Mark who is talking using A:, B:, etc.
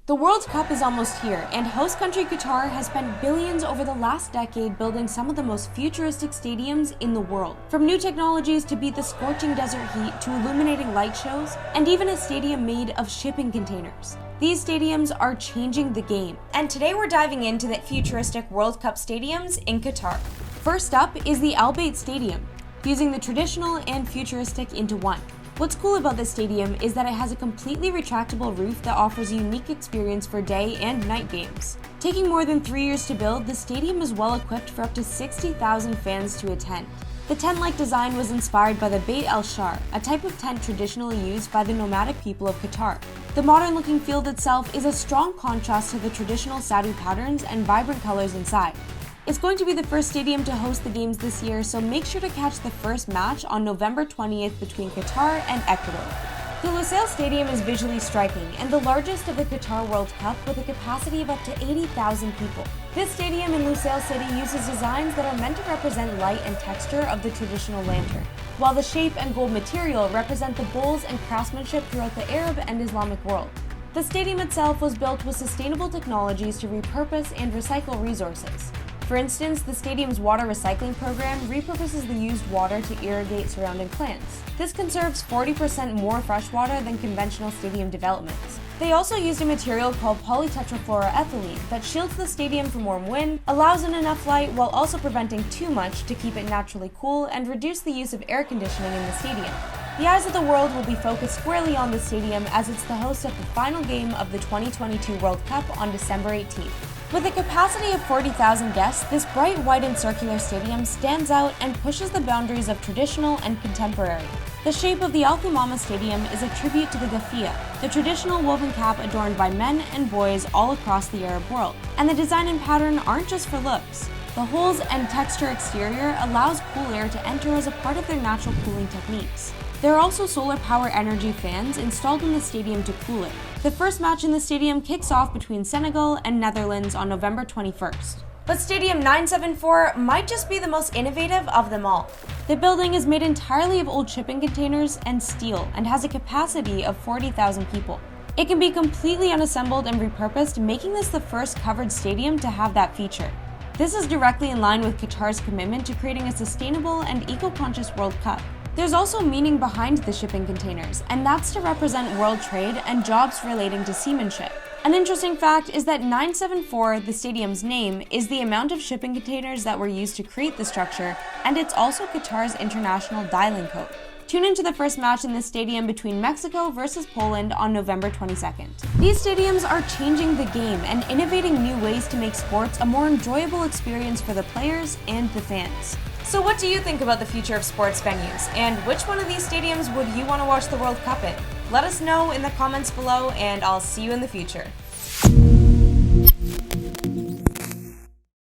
A: The World Cup is almost here, and host country Qatar has spent billions over the last decade building some of the most futuristic stadiums in the world. From new technologies to beat the scorching desert heat to illuminating light shows, and even a stadium made of shipping containers. These stadiums are changing the game. And today we're diving into the futuristic World Cup stadiums in Qatar. First up is the Bayt Stadium, fusing the traditional and futuristic into one. What's cool about this stadium is that it has a completely retractable roof that offers a unique experience for day and night games. Taking more than 3 years to build, the stadium is well equipped for up to 60,000 fans to attend. The tent-like design was inspired by the Bayt al-Shar, a type of tent traditionally used by the nomadic people of Qatar. The modern-looking field itself is a strong contrast to the traditional Saudi patterns and vibrant colors inside. It's going to be the first stadium to host the games this year, so make sure to catch the first match on November 20th between Qatar and Ecuador. The Lusail Stadium is visually striking and the largest of the Qatar World Cup with a capacity of up to 80,000 people. This stadium in Lusail City uses designs that are meant to represent light and texture of the traditional lantern, while the shape and gold material represent the bowls and craftsmanship throughout the Arab and Islamic world. The stadium itself was built with sustainable technologies to repurpose and recycle resources. For instance, the stadium's water recycling program repurposes the used water to irrigate surrounding plants. This conserves 40% more fresh water than conventional stadium developments. They also used a material called polytetrafluoroethylene that shields the stadium from warm wind, allows in enough light while also preventing too much to keep it naturally cool and reduce the use of air conditioning in the stadium. The eyes of the world will be focused squarely on the stadium as it's the host of the final game of the 2022 World Cup on December 18th. With a capacity of 40,000 guests, this bright white and circular stadium stands out and pushes the boundaries of traditional and contemporary. The shape of the Thumama Stadium is a tribute to the gafia, the traditional woven cap adorned by men and boys all across the Arab world. And the design and pattern aren't just for looks. The holes and texture exterior allows cool air to enter as a part of their natural cooling techniques. There are also solar power energy fans installed in the stadium to cool it. The first match in the stadium kicks off between Senegal and Netherlands on November 21st. But Stadium 974 might just be the most innovative of them all. The building is made entirely of old shipping containers and steel and has a capacity of 40,000 people. It can be completely unassembled and repurposed, making this the first covered stadium to have that feature. This is directly in line with Qatar's commitment to creating a sustainable and eco-conscious World Cup. There's also meaning behind the shipping containers, and that's to represent world trade and jobs relating to seamanship. An interesting fact is that 974, the stadium's name, is the amount of shipping containers that were used to create the structure, and it's also Qatar's international dialing code. Tune into the first match in this stadium between Mexico versus Poland on November 22nd. These stadiums are changing the game and innovating new ways to make sports a more enjoyable experience for the players and the fans. So what do you think about the future of sports venues, and which one of these stadiums would you want to watch the World Cup in? Let us know in the comments below, and I'll see you in the future.